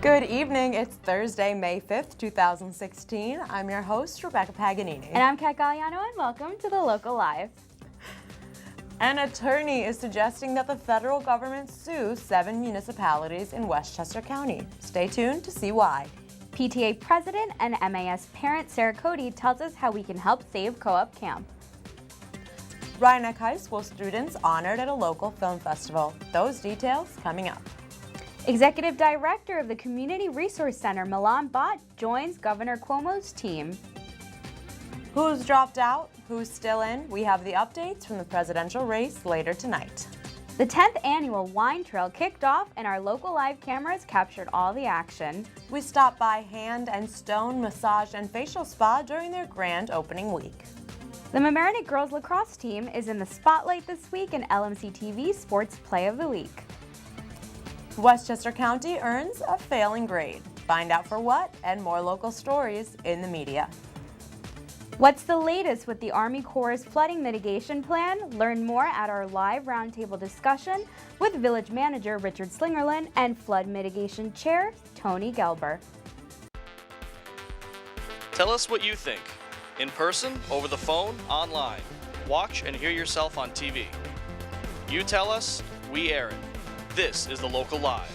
Good evening. It's Thursday, May 5th, 2016. I'm your host, Rebecca Paganini. And I'm Kat Galliano, and welcome to the Local Live. An attorney is suggesting that the federal government sue 7 municipalities in Westchester County. Stay tuned to see why. PTA president and MAS parent Sarah Cody tells us how we can help save Co-op Camp. Mamaroneck High School students honored at a local film festival. Those details coming up. Executive Director of the Community Resource Center, Milan Bott, joins Governor Cuomo's team. Who's dropped out? Who's still in? We have the updates from the presidential race later tonight. The 10th annual Wine Trail kicked off, and our Local Live cameras captured all the action. We stopped by Hand and Stone Massage and Facial Spa during their grand opening week. The Mamaroneck girls lacrosse team is in the spotlight this week in LMC-TV Sports Play of the Week. Westchester County earns a failing grade. Find out for what and more local stories in the media. What's the latest with the Army Corps' flooding mitigation plan? Learn more at our live roundtable discussion with Village Manager Richard Slingerland and Flood Mitigation Chair Tony Gelber. Tell us what you think. In person, over the phone, online. Watch and hear yourself on TV. You tell us, we air it. This is the Local Live.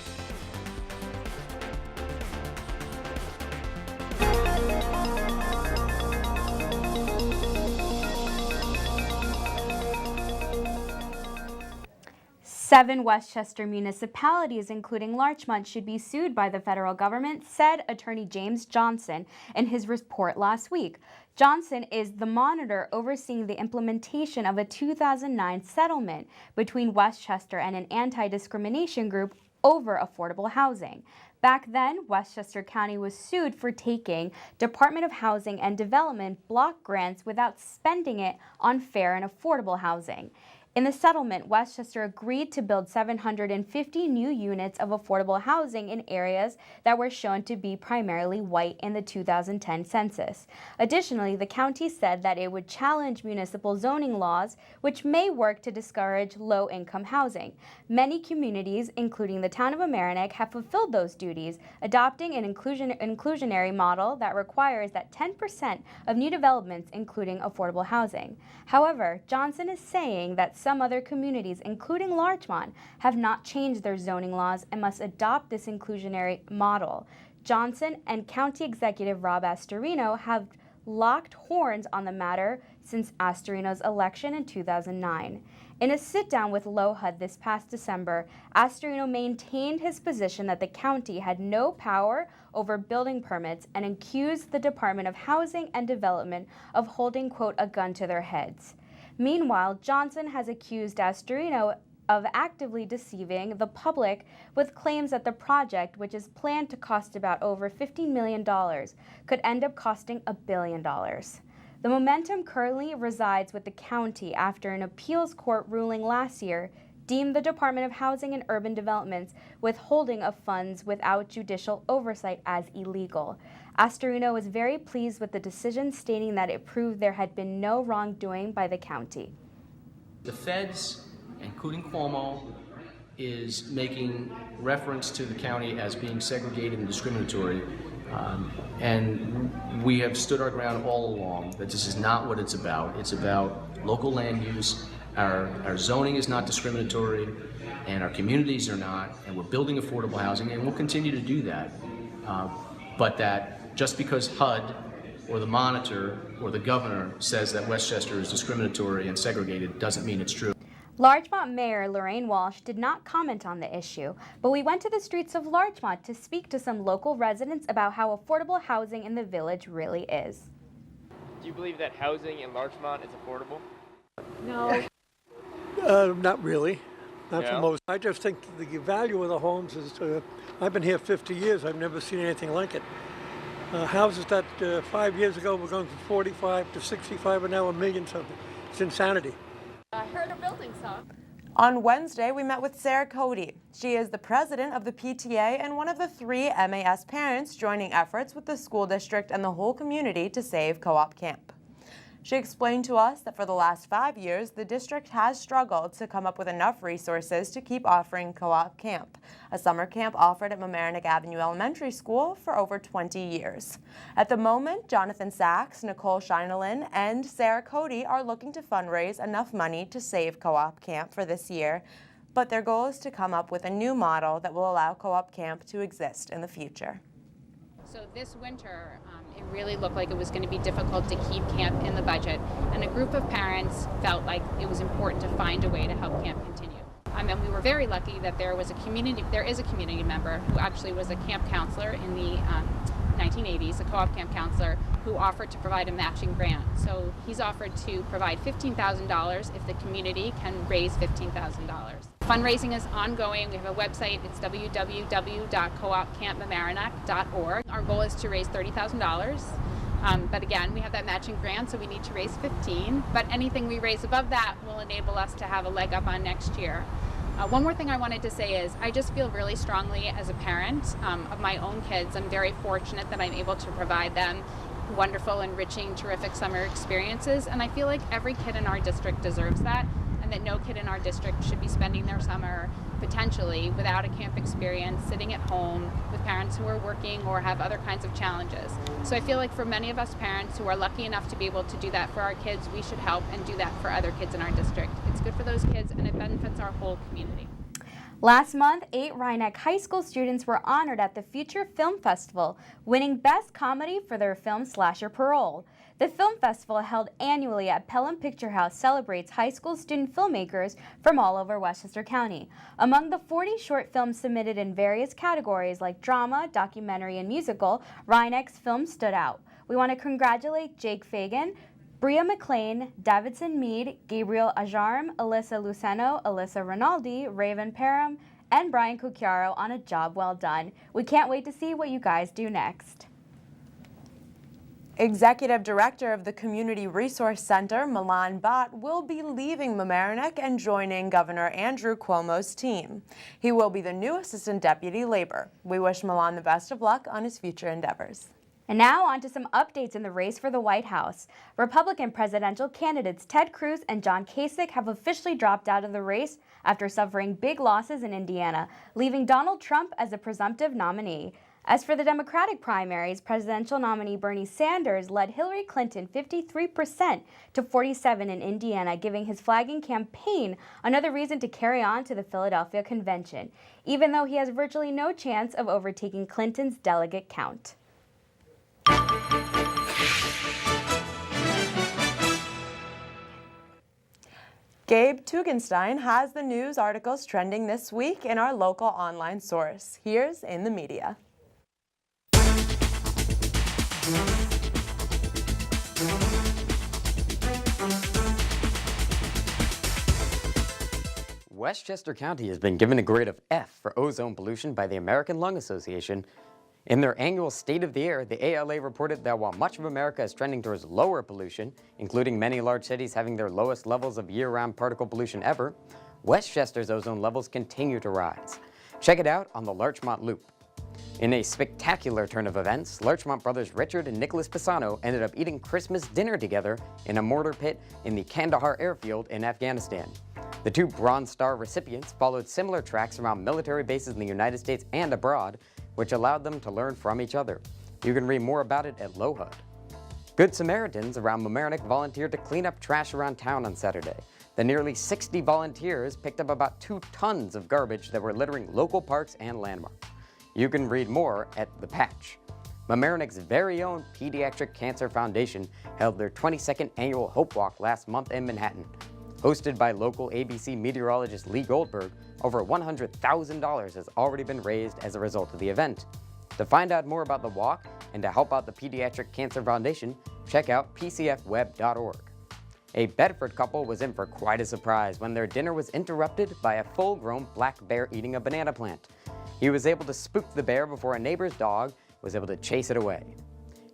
Seven Westchester municipalities, including Larchmont, should be sued by the federal government, said Attorney James Johnson in his report last week. Johnson is the monitor overseeing the implementation of a 2009 settlement between Westchester and an anti-discrimination group over affordable housing. Back then, Westchester County was sued for taking Department of Housing and Development block grants without spending it on fair and affordable housing. In the settlement, Westchester agreed to build 750 new units of affordable housing in areas that were shown to be primarily white in the 2010 census. Additionally, the county said that it would challenge municipal zoning laws, which may work to discourage low-income housing. Many communities, including the town of Mamaroneck, have fulfilled those duties, adopting an inclusionary model that requires that 10% of new developments including affordable housing. However, Johnson is saying that some other communities, including Larchmont, have not changed their zoning laws and must adopt this inclusionary model. Johnson and County Executive Rob Astorino have locked horns on the matter since Astorino's election in 2009. In a sit-down with LoHUD this past December, Astorino maintained his position that the county had no power over building permits and accused the Department of Housing and Development of holding, quote, a gun to their heads. Meanwhile, Johnson has accused Astorino of actively deceiving the public with claims that the project, which is planned to cost about over $15 million, could end up costing $1 billion. The momentum currently resides with the county after an appeals court ruling last year deemed the Department of Housing and Urban Development's withholding of funds without judicial oversight as illegal. Astorino was very pleased with the decision, stating that it proved there had been no wrongdoing by the county. The feds, including Cuomo, is making reference to the county as being segregated and discriminatory. And we have stood our ground all along that this is not what it's about. It's about local land use. Our zoning is not discriminatory, and our communities are not, and we're building affordable housing, and we'll continue to do that. But that just because HUD or the monitor or the governor says that Westchester is discriminatory and segregated doesn't mean it's true. Larchmont Mayor Lorraine Walsh did not comment on the issue, but we went to the streets of Larchmont to speak to some local residents about how affordable housing in the village really is. Do you believe that housing in Larchmont is affordable? No. Not really. Not for most. I just think the value of the homes is, I've been here 50 years, I've never seen anything like it. Houses that 5 years ago were going from 45 to 65 and now $1 million something. It's insanity. I heard a building song. On Wednesday, we met with Sarah Cody. She is the president of the PTA and one of the 3 MAS parents joining efforts with the school district and the whole community to save Co-op Camp. She explained to us that for the last 5 years, the district has struggled to come up with enough resources to keep offering co-op camp, a summer camp offered at Mamaroneck Avenue Elementary School for over 20 years. At the moment, Jonathan Sachs, Nicole Scheinelin, and Sarah Cody are looking to fundraise enough money to save co-op camp for this year, but their goal is to come up with a new model that will allow co-op camp to exist in the future. So this winter, it really looked like it was going to be difficult to keep camp in the budget, and a group of parents felt like it was important to find a way to help camp continue. And we were very lucky that there is a community member who actually was a camp counselor in the 1980s, a co-op camp counselor, who offered to provide a matching grant. So he's offered to provide $15,000 if the community can raise $15,000. Fundraising is ongoing. We have a website. It's www.coopcampmamaroneck.org. Our goal is to raise $30,000. But again, we have that matching grant, so we need to raise $15,000. But anything we raise above that will enable us to have a leg up on next year. One more thing I wanted to say is I just feel really strongly as a parent of my own kids. I'm very fortunate that I'm able to provide them wonderful, enriching, terrific summer experiences. And I feel like every kid in our district deserves that, and that no kid in our district should be spending their summer potentially without a camp experience, sitting at home with parents who are working or have other kinds of challenges. So I feel like for many of us parents who are lucky enough to be able to do that for our kids, we should help and do that for other kids in our district. It's good for those kids and it benefits our whole community. Last month, 8 Rhinebeck High School students were honored at the Future Film Festival, winning Best Comedy for their film Slasher Parole. The film festival, held annually at Pelham Picture House, celebrates high school student filmmakers from all over Westchester County. Among the 40 short films submitted in various categories like drama, documentary, and musical, Rhinebeck's film stood out. We want to congratulate Jake Fagan, Bria McLean, Davidson Mead, Gabriel Ajarm, Alyssa Luceno, Alyssa Rinaldi, Raven Parham, and Brian Cucchiaro on a job well done. We can't wait to see what you guys do next. Executive Director of the Community Resource Center, Milan Bhatt, will be leaving Mamaroneck and joining Governor Andrew Cuomo's team. He will be the new Assistant Deputy Labor. We wish Milan the best of luck on his future endeavors. And now on to some updates in the race for the White House. Republican presidential candidates Ted Cruz and John Kasich have officially dropped out of the race after suffering big losses in Indiana, leaving Donald Trump as a presumptive nominee. As for the Democratic primaries, presidential nominee Bernie Sanders led Hillary Clinton 53% to 47% in Indiana, giving his flagging campaign another reason to carry on to the Philadelphia convention, even though he has virtually no chance of overtaking Clinton's delegate count. Gabe Tugenstein has the news articles trending this week in our local online source. Here's In the Media. Westchester County has been given a grade of F for ozone pollution by the American Lung Association. In their annual State of the Air, the ALA reported that while much of America is trending towards lower pollution, including many large cities having their lowest levels of year-round particle pollution ever, Westchester's ozone levels continue to rise. Check it out on the Larchmont Loop. In a spectacular turn of events, Larchmont brothers Richard and Nicholas Pisano ended up eating Christmas dinner together in a mortar pit in the Kandahar airfield in Afghanistan. The two Bronze Star recipients followed similar tracks around military bases in the United States and abroad, which allowed them to learn from each other. You can read more about it at LOHUD. Good Samaritans around Mamaroneck volunteered to clean up trash around town on Saturday. The nearly 60 volunteers picked up about 2 tons of garbage that were littering local parks and landmarks. You can read more at The Patch. Mamaroneck's very own Pediatric Cancer Foundation held their 22nd annual Hope Walk last month in Manhattan. Hosted by local ABC meteorologist Lee Goldberg, over $100,000 has already been raised as a result of the event. To find out more about the walk and to help out the Pediatric Cancer Foundation, check out pcfweb.org. A Bedford couple was in for quite a surprise when their dinner was interrupted by a full-grown black bear eating a banana plant. He was able to spook the bear before a neighbor's dog was able to chase it away.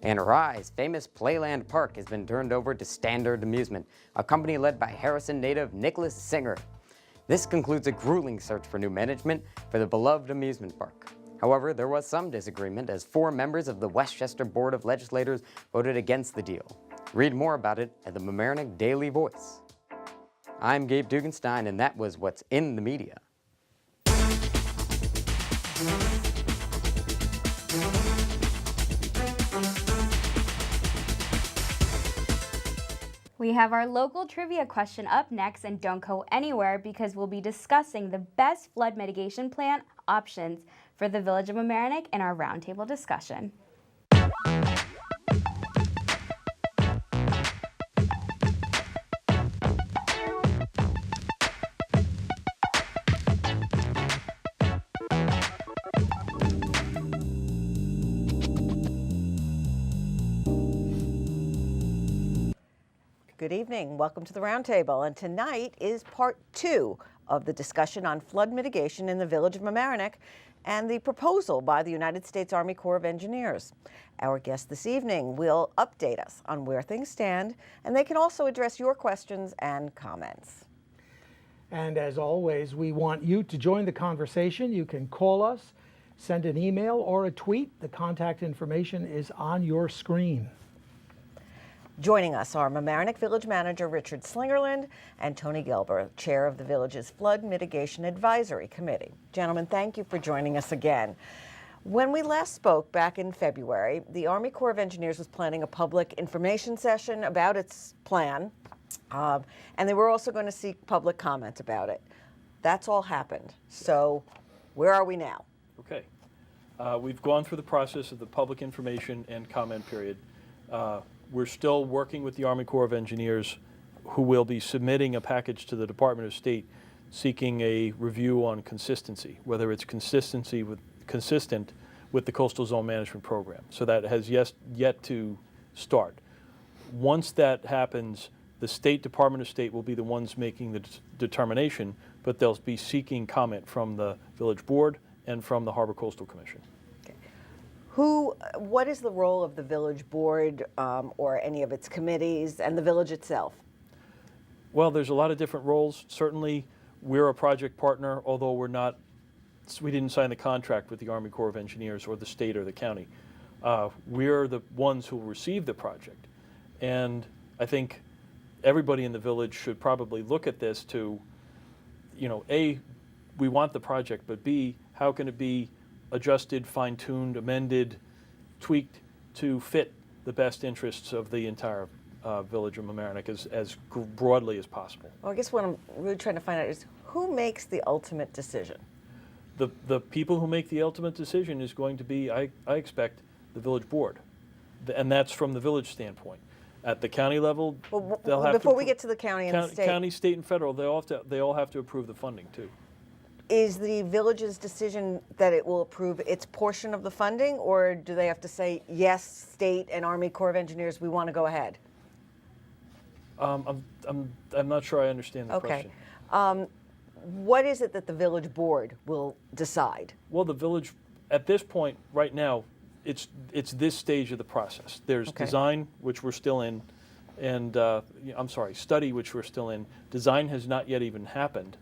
And Rye's famous Playland Park has been turned over to Standard Amusement, a company led by Harrison native Nicholas Singer. This concludes a grueling search for new management for the beloved amusement park. However, there was some disagreement as 4 members of the Westchester Board of Legislators voted against the deal. Read more about it at the Mamaroneck Daily Voice. I'm Gabe Dugenstein, and that was what's in the media. We have our local trivia question up next, and don't go anywhere because we'll be discussing the best flood mitigation plan options for the Village of Mamaroneck in our roundtable discussion. Good evening. Welcome to the Roundtable. And tonight is part 2 of the discussion on flood mitigation in the Village of Mamaroneck and the proposal by the United States Army Corps of Engineers. Our guest this evening will update us on where things stand, and they can also address your questions and comments. And as always, we want you to join the conversation. You can call us, send an email or a tweet. The contact information is on your screen. Joining us are Mamaroneck Village Manager Richard Slingerland and Tony Gelber, Chair of the Village's Flood Mitigation Advisory Committee. Gentlemen, thank you for joining us again. When we last spoke back in February, the Army Corps of Engineers was planning a public information session about its plan, and they were also going to seek public comment about it. That's all happened. So where are we now? Okay. We've gone through the process of the public information and comment period. We're still working with the Army Corps of Engineers, who will be submitting a package to the Department of State seeking a review on consistency, whether it's consistent with the Coastal Zone Management Program. So that has yet to start. Once that happens, the State Department of State will be the ones making the determination, but they'll be seeking comment from the Village Board and from the Harbor Coastal Commission. What is the role of the Village Board or any of its committees and the village itself? Well, there's a lot of different roles. Certainly, we're a project partner, although we didn't sign the contract with the Army Corps of Engineers or the state or the county. We're the ones who will receive the project. And I think everybody in the village should probably look at this to, A, we want the project, but B, how can it be adjusted, fine-tuned, amended, tweaked to fit the best interests of the entire Village of Mamaroneck as broadly as possible. Well, I guess what I'm really trying to find out is who makes the ultimate decision? The people who make the ultimate decision is going to be, I expect, the Village Board. And that's from the village standpoint. At the county level, they'll have before we get to the county and the state. County, state, and federal, they all have to approve the funding, too. Is the village's decision that it will approve its portion of the funding, or do they have to say, yes, state and Army Corps of Engineers, we want to go ahead? I'm not sure I understand the question. What is it that the Village Board will decide? Well, the village, at this point, right now, it's this stage of the process. There's design, which we're still in, and study, which we're still in. Design has not yet even happened.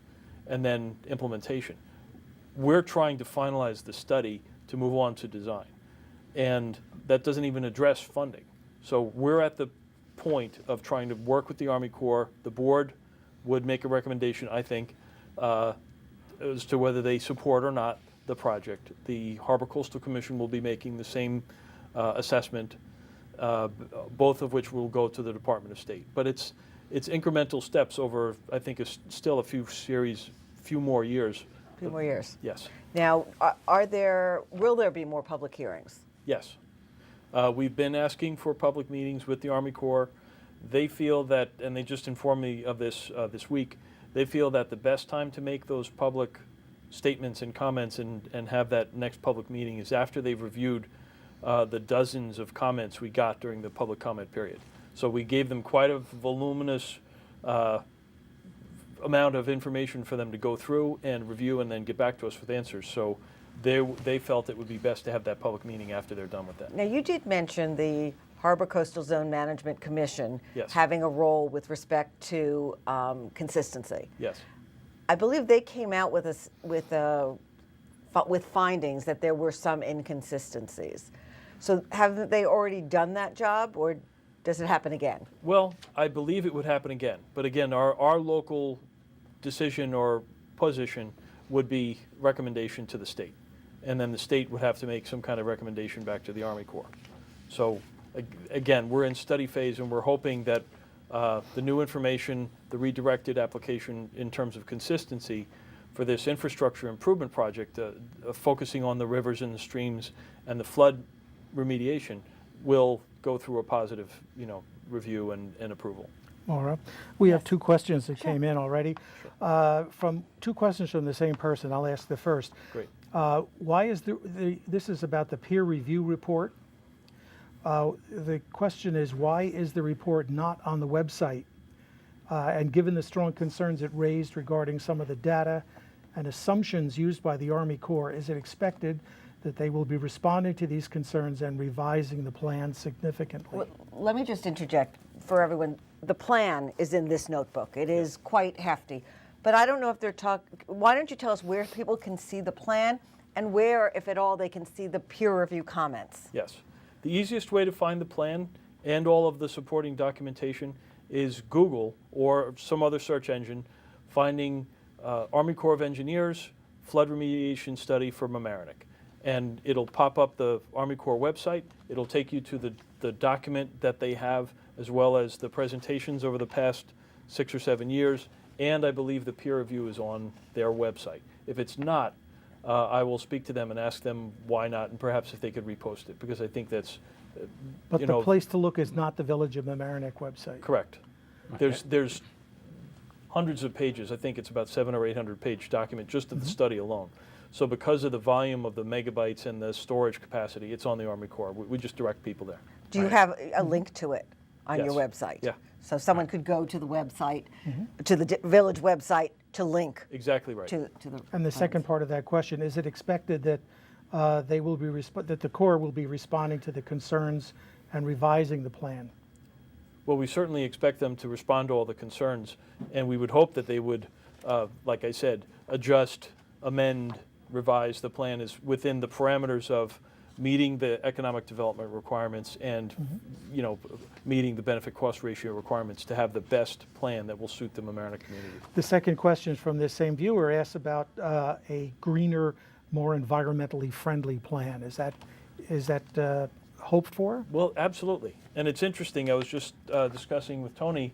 And then implementation. We're trying to finalize the study to move on to design. And that doesn't even address funding. So we're at the point of trying to work with the Army Corps. The board would make a recommendation, I think, as to whether they support or not the project. The Harbor Coastal Commission will be making the same assessment, both of which will go to the Department of State. But it's incremental steps over, I think, still a few more years. A few more years. Yes. Now, will there be more public hearings? Yes. We've been asking for public meetings with the Army Corps. They feel that, and they just informed me of this this week, they feel that the best time to make those public statements and comments and have that next public meeting is after they've reviewed the dozens of comments we got during the public comment period. So we gave them quite a voluminous amount of information for them to go through and review and then get back to us with answers. So they felt it would be best to have that public meeting after they're done with that. Now, you did mention the Harbor Coastal Zone Management Commission having a role with respect to consistency. Yes. I believe they came out with findings that there were some inconsistencies. So haven't they already done that job, or does it happen again? Well, I believe it would happen again. But again, our local decision or position would be recommendation to the state. And then the state would have to make some kind of recommendation back to the Army Corps. So again, we're in study phase, and we're hoping that the new information, the redirected application in terms of consistency for this infrastructure improvement project, focusing on the rivers and the streams and the flood remediation, will go through a positive, review and approval. Maura, we have two questions that came in already. From two questions from the same person. I'll ask the first. Great. Why is this is about the peer review report. The question is, why is the report not on the website? And given the strong concerns it raised regarding some of the data and assumptions used by the Army Corps, is it expected that they will be responding to these concerns and revising the plan significantly? Well, let me just interject for everyone. The plan is in this notebook. It is quite hefty. But I don't know if they're why don't you tell us where people can see the plan and where, if at all, they can see the peer review comments? Yes. The easiest way to find the plan and all of the supporting documentation is Google or some other search engine, finding Army Corps of Engineers flood remediation study for Mamaroneck. And it'll pop up the Army Corps website. It'll take you to the document that they have, as well as the presentations over the past 6 or 7 years. And I believe the peer review is on their website. If it's not, I will speak to them and ask them why not, and perhaps if they could repost it, because I think that's, But the place to look is not the Village of Mamaroneck website. Correct. Okay. There's hundreds of pages. I think it's about 700 or 800 page document just of the study alone. So because of the volume of the megabytes and the storage capacity, it's on the Army Corps. We just direct people there. Do you have a link to it on your website? Yeah. So someone could go to the website, to the village website, to link. Exactly right. To the. And the second part of that question, is it expected that they will be that the Corps will be responding to the concerns and revising the plan? Well, we certainly expect them to respond to all the concerns, and we would hope that they would, like I said, adjust, amend, revise the plan is within the parameters of meeting the economic development requirements and meeting the benefit cost ratio requirements to have the best plan that will suit the Mamaroneck community. The second question from this same viewer asks about a greener, more environmentally friendly plan. Is that hoped for? Well, absolutely. And it's interesting. I was just discussing with Tony.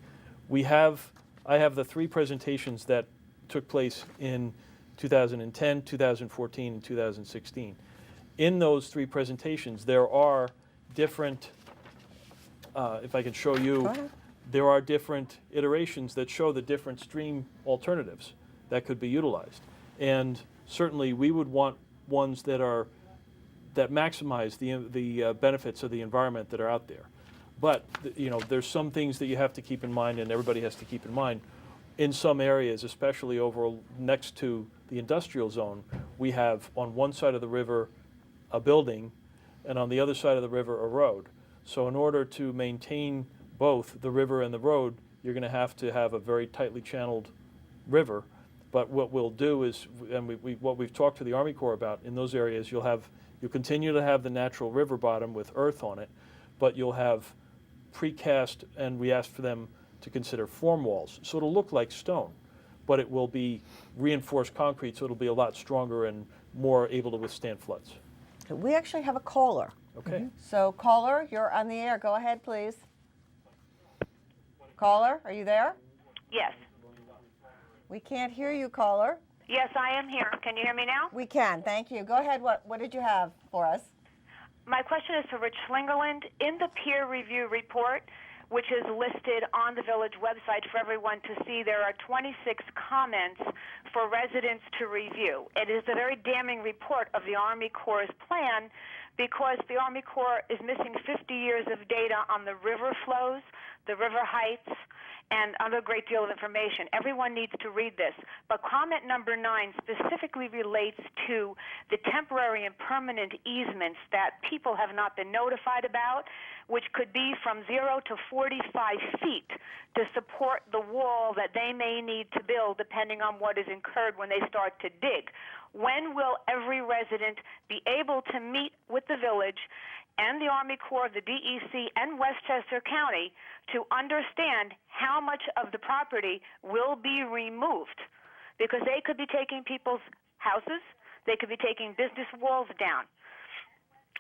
I have the 3 presentations that took place in 2010, 2014, and 2016. In those 3 presentations, there are different, if I can show you, there are different iterations that show the different stream alternatives that could be utilized. And certainly we would want ones that maximize the benefits of the environment that are out there. But there's some things that you have to keep in mind, and everybody has to keep in mind. In some areas, especially over next to the industrial zone, we have on one side of the river a building, and on the other side of the river a road. So in order to maintain both the river and the road, you're going to have a very tightly channeled river. But what we'll do is, and what we've talked to the Army Corps about, in those areas you'll continue to have the natural river bottom with earth on it, but you'll have precast, and we asked for them to consider form walls. So it'll look like stone, but it will be reinforced concrete, so it'll be a lot stronger and more able to withstand floods. We actually have a caller. Okay. So caller, you're on the air. Go ahead, please. Caller, are you there? Yes. We can't hear you, caller. Yes, I am here. Can you hear me now? We can, thank you. Go ahead, what did you have for us? My question is to Rich Slingerland. In the peer review report, which is listed on the village website for everyone to see, there are 26 comments for residents to review. It is a very damning report of the Army Corps' plan because the Army Corps is missing 50 years of data on the river flows, the river heights, and other great deal of information. Everyone needs to read this. But comment number 9 specifically relates to the temporary and permanent easements that people have not been notified about, which could be from 0 to 45 feet to support the wall that they may need to build depending on what is incurred when they start to dig. When will every resident be able to meet with the village and the Army Corps, the DEC, and Westchester County to understand how much of the property will be removed, because they could be taking people's houses, they could be taking business walls down.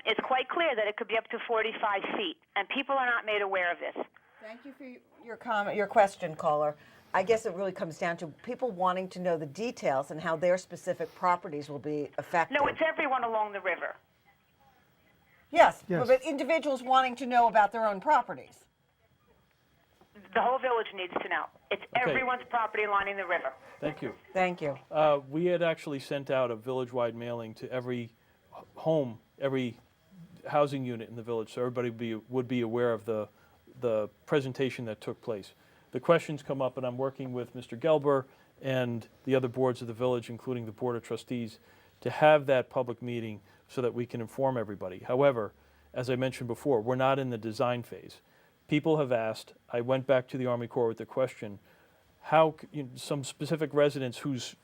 It's quite clear that it could be up to 45 feet, and people are not made aware of this. Thank you for your comment, your question, caller. I guess it really comes down to people wanting to know the details and how their specific properties will be affected. No, it's everyone along the river. Yes, but individuals wanting to know about their own properties. The whole village needs to know. It's everyone's property lining the river. Thank you. Thank you. We had actually sent out a village-wide mailing to every home, every housing unit in the village, so everybody would be aware of the presentation that took place. The questions come up, and I'm working with Mr. Gelber and the other boards of the village, including the Board of Trustees, to have that public meeting so that we can inform everybody. However, as I mentioned before, we're not in the design phase. People have asked, I went back to the Army Corps with the question, how some specific residents whose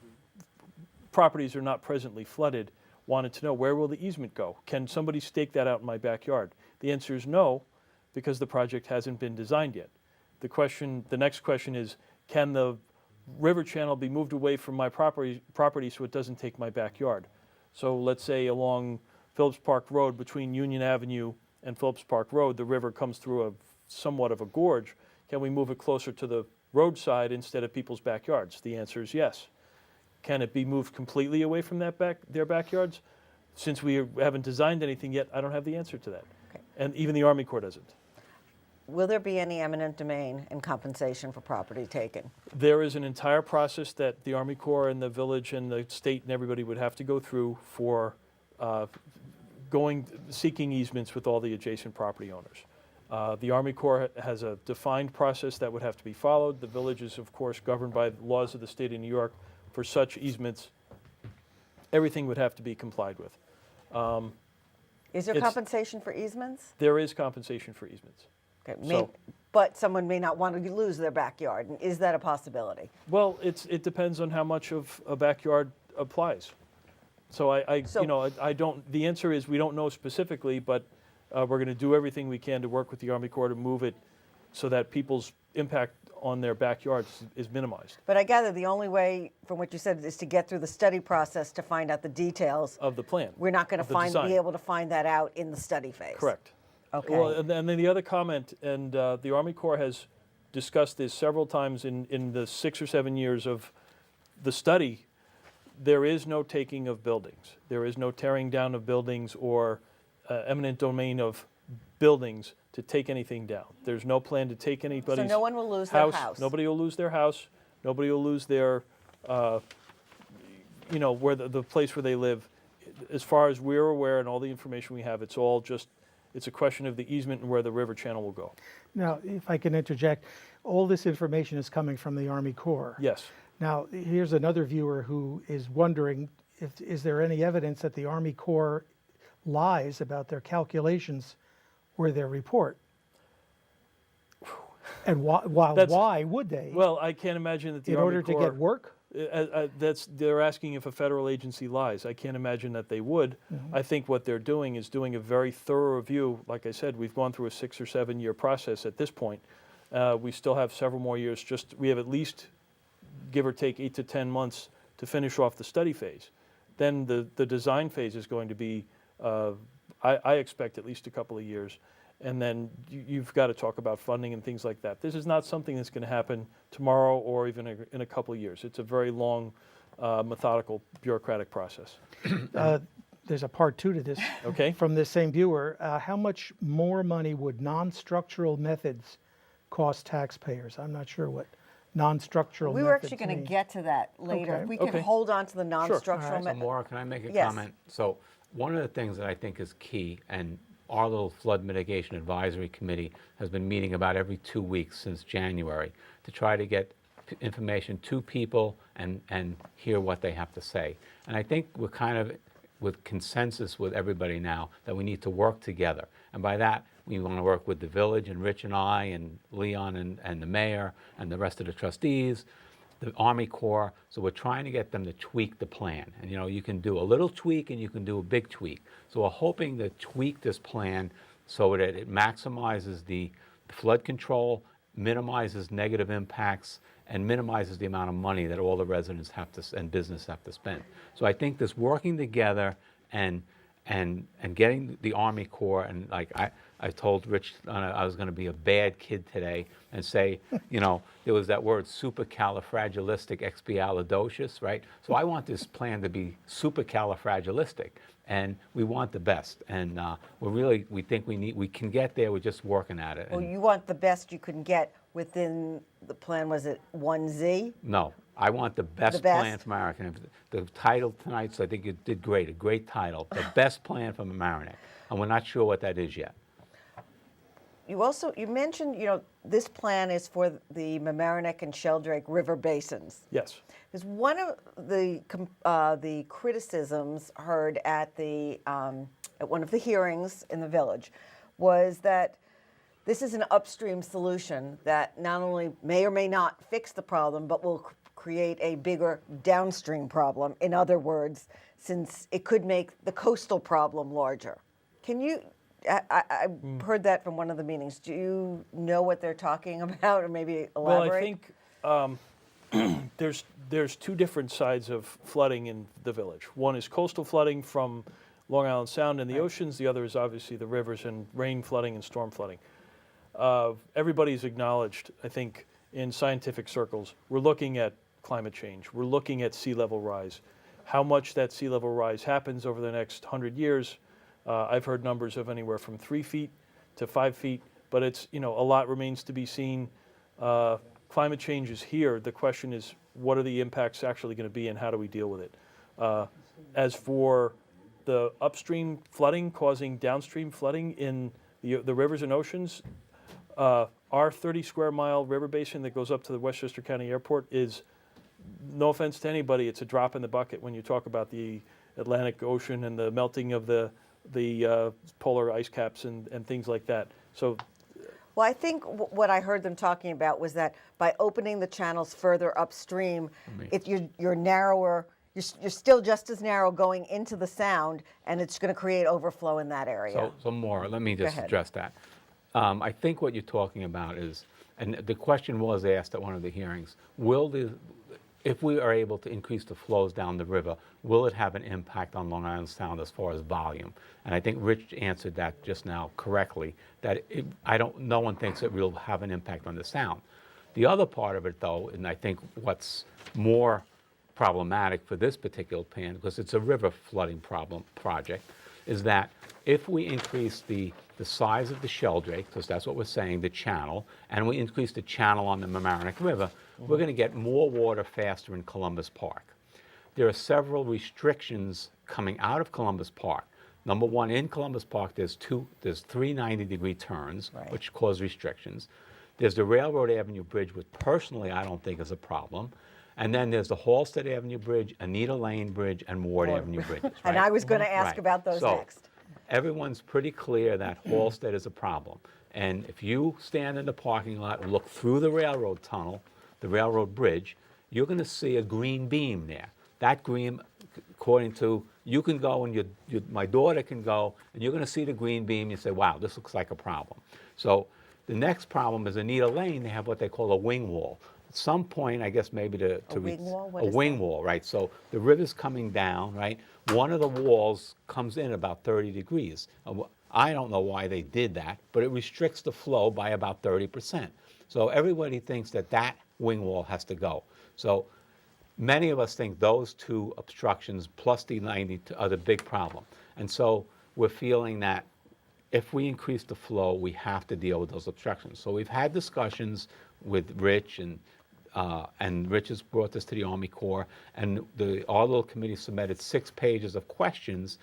properties are not presently flooded wanted to know, where will the easement go? Can somebody stake that out in my backyard? The answer is no, because the project hasn't been designed yet. The next question is, can the river channel be moved away from my property so it doesn't take my backyard? So let's say along Phillips Park Road between Union Avenue and Phillips Park Road, the river comes through somewhat of a gorge. Can we move it closer to the roadside instead of people's backyards? The answer is yes. Can it be moved completely away from their backyards? Since we haven't designed anything yet, I don't have the answer to that. Okay. And even the Army Corps doesn't. Will there be any eminent domain and compensation for property taken? There is an entire process that the Army Corps and the village and the state and everybody would have to go through for seeking easements with all the adjacent property owners. The Army Corps has a defined process that would have to be followed. The village is, of course, governed by the laws of the state of New York. For such easements, everything would have to be complied with. Is there compensation for easements? There is compensation for easements. Okay, but someone may not want to lose their backyard. Is that a possibility? Well, it depends on how much of a backyard applies. So I don't. The answer is we don't know specifically, but we're going to do everything we can to work with the Army Corps to move it so that people's impact on their backyards is minimized. But I gather the only way, from what you said, is to get through the study process to find out the details of the plan. We're not going to be able to find that out in the study phase. Correct. Okay. Well, and then the other comment, and the Army Corps has discussed this several times in the 6 or 7 years of the study, there is no taking of buildings. There is no tearing down of buildings or eminent domain of buildings to take anything down. There's no plan to take anybody's house. So no one will lose their house. Nobody will lose their house. Nobody will lose their, where the place where they live. As far as we're aware and all the information we have, it's all just, it's a question of the easement and where the river channel will go. Now, if I can interject, all this information is coming from the Army Corps. Yes. Now, here's another viewer who is wondering, is there any evidence that the Army Corps lies about their calculations or their report? And why would they? Well, I can't imagine that the Army Corps... In order to get work? They're asking if a federal agency lies. I can't imagine that they would. Mm-hmm. I think what they're doing is doing a very thorough review. Like I said, we've gone through a 6 or 7 year process at this point. We still have several more years. We have at least, give or take, 8 to 10 months to finish off the study phase. Then the design phase is going to be, I expect, at least a couple of years. And then you've got to talk about funding and things like that. This is not something that's going to happen tomorrow or even in a couple of years. It's a very long, methodical, bureaucratic process. There's a part 2 to this. Okay. From this same viewer. How much more money would non-structural methods cost taxpayers? I'm not sure what non-structural methods We were actually going to get to that later. Okay. If we could hold on to the non-structural methods. So Maura, can I make a Yes. comment? So one of the things that I think is key, and our little flood mitigation advisory committee has been meeting about every 2 weeks since January to try to get information to people and hear what they have to say. And I think we're kind of with consensus with everybody now that we need to work together. And by that, we want to work with the village and Rich and I and Leon and the mayor and the rest of the trustees, the Army Corps, so we're trying to get them to tweak the plan. And you can do a little tweak and you can do a big tweak. So we're hoping to tweak this plan so that it maximizes the flood control, minimizes negative impacts, and minimizes the amount of money that all the residents have to and business have to spend. So I think this working together and getting the Army Corps, and like I told Rich I was going to be a bad kid today and say, there was that word supercalifragilisticexpialidocious, right? So I want this plan to be supercalifragilistic, and we want the best. And we think we can get there. We're just working at it. Well, you want the best you can get within the plan. Was it 1Z? No. I want the best plan for Mamaroneck. The title tonight, so I think you did great, a great title. The best plan for Mamaroneck. And we're not sure what that is yet. You mentioned, this plan is for the Mamaroneck and Sheldrake River basins. Yes. Because one of the criticisms heard at one of the hearings in the village was that this is an upstream solution that not only may or may not fix the problem, but will create a bigger downstream problem. In other words, since it could make the coastal problem larger. Can you, I heard that from one of the meetings. Do you know what they're talking about, or maybe elaborate? Well, I think there's two different sides of flooding in the village. One is coastal flooding from Long Island Sound and the oceans. The other is obviously the rivers and rain flooding and storm flooding. Everybody's acknowledged, I think, in scientific circles, we're looking at climate change. We're looking at sea level rise. How much that sea level rise happens over the next 100 years, I've heard numbers of anywhere from 3 feet to 5 feet, but it's, a lot remains to be seen. Climate change is here. The question is, what are the impacts actually going to be and how do we deal with it? As for the upstream flooding causing downstream flooding in the rivers and oceans, our 30 square mile river basin that goes up to the Westchester County Airport is, no offense to anybody, it's a drop in the bucket when you talk about the Atlantic Ocean and the melting of the polar ice caps and things like that. So, well, I think what I heard them talking about was that by opening the channels further upstream, you're narrower. You're still just as narrow going into the sound, and it's going to create overflow in that area. So more. Let me just address that. I think what you're talking about is, and the question was asked at one of the hearings, if we are able to increase the flows down the river, will it have an impact on Long Island Sound as far as volume? And I think Rich answered that just now correctly, that no one thinks it will have an impact on the sound. The other part of it, though, and I think what's more problematic for this particular plan, because it's a river flooding project, is that if we increase the size of the Sheldrake, because that's what we're saying, the channel, and we increase the channel on the Mamaroneck River, we're going to get more water faster in Columbus Park. There are several restrictions coming out of Columbus Park. Number one, in Columbus Park, there's 3 90-degree turns, which cause restrictions. There's the Railroad Avenue Bridge, which personally I don't think is a problem. And then there's the Halsted Avenue Bridge, Anita Lane Bridge, and Ward Avenue bridges. Right? And I was going to ask about those next. Everyone's pretty clear that Halsted is a problem. And if you stand in the parking lot and look through the railroad tunnel, the railroad bridge, you're going to see a green beam there. That green, according to, you can go and my daughter can go, and you're going to see the green beam. You say, wow, this looks like a problem. So the next problem is Anita Lane. They have what they call a wing wall. At some point, I guess maybe to wing wall? What a is wing that? Wall, right? So the river's coming down, right? One of the walls comes in about 30 degrees. I don't know why they did that, but it restricts the flow by about 30%. So everybody thinks that wing wall has to go. So many of us think those two obstructions plus the 90 are the big problem. And so we're feeling that if we increase the flow, we have to deal with those obstructions. So we've had discussions with Rich, and Rich has brought this to the Army Corps, and our little committee submitted 6 pages of questions.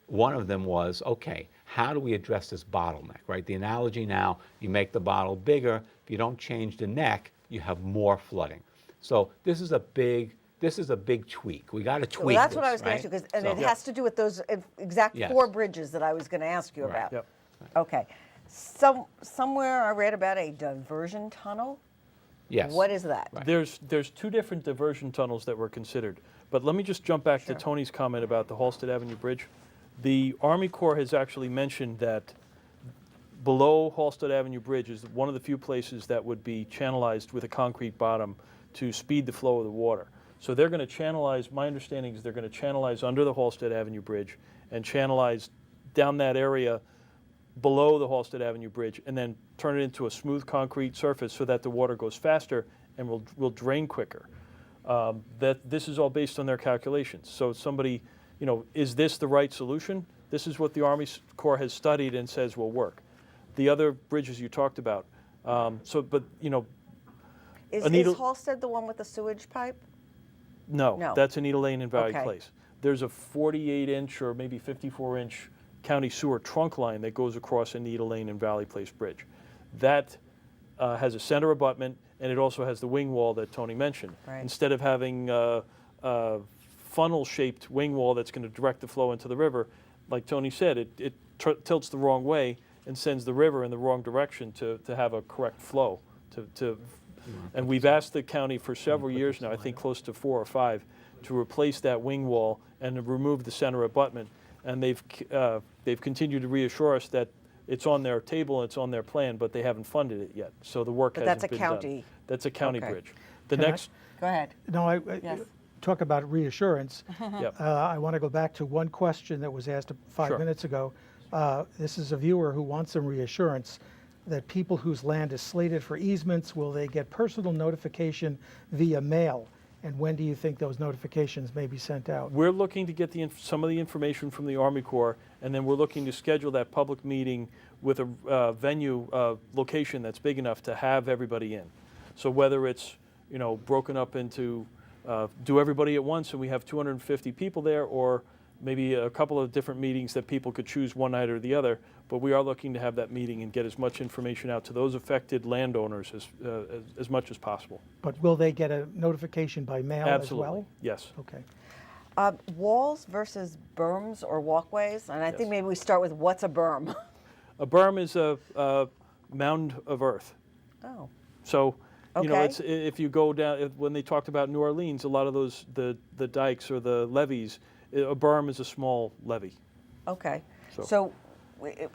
One of them was, okay, how do we address this bottleneck, right? The analogy now, you make the bottle bigger. If you don't change the neck, you have more flooding. So this is a big tweak. We got to tweak. Well, that's this, what I was going to ask you, it has to do with those exact 4 bridges that I was going to ask you about. Yep. Okay. Somewhere I read about a diversion tunnel. Yes. What is that? Right. There's two different diversion tunnels that were considered. But let me just jump back to Tony's comment about the Halsted Avenue Bridge. The Army Corps has actually mentioned that below Halsted Avenue Bridge is one of the few places that would be channelized with a concrete bottom to speed the flow of the water. So they're going to channelize, my understanding is they're going to channelize under the Halsted Avenue Bridge and channelize down that area below the Halsted Avenue Bridge and then turn it into a smooth concrete surface so that the water goes faster and will drain quicker. This is all based on their calculations. So somebody, is this the right solution? This is what the Army Corps has studied and says will work. The other bridges you talked about. Is Halsted the one with the sewage pipe? No, that's Anita Lane and Valley Okay. Place. There's a 48-inch or maybe 54-inch county sewer trunk line that goes across Anita Lane and Valley Place Bridge. That has a center abutment, and it also has the wing wall that Tony mentioned. Right. Instead of having a funnel-shaped wing wall that's going to direct the flow into the river, like Tony said, it tilts the wrong way and sends the river in the wrong direction to have a correct flow. And we've asked the county for several years now, I think close to 4 or 5, to replace that wing wall and to remove the center abutment. And they've continued to reassure us that it's on their table, it's on their plan, but they haven't funded it yet. So the work hasn't been done. That's a county. That's a county Okay. bridge. Go ahead. No, Yes. talk about reassurance. Yep. I want to go back to one question that was asked 5 minutes ago. This is a viewer who wants some reassurance that people whose land is slated for easements, will they get personal notification via mail? And when do you think those notifications may be sent out? We're looking to get some of the information from the Army Corps, and then we're looking to schedule that public meeting with a venue location that's big enough to have everybody in. So whether it's broken up into do everybody at once and we have 250 people there, or maybe a couple of different meetings that people could choose one night or the other, but we are looking to have that meeting and get as much information out to those affected landowners as much as possible. But will they get a notification by mail as well? Yes. Okay. Walls versus berms or walkways, and I think maybe we start with what's a berm? A berm is a mound of earth. Oh. So, Okay. it's, if you go down, when they talked about New Orleans, a lot of those, the dikes or the levees, a berm is a small levee. Okay. So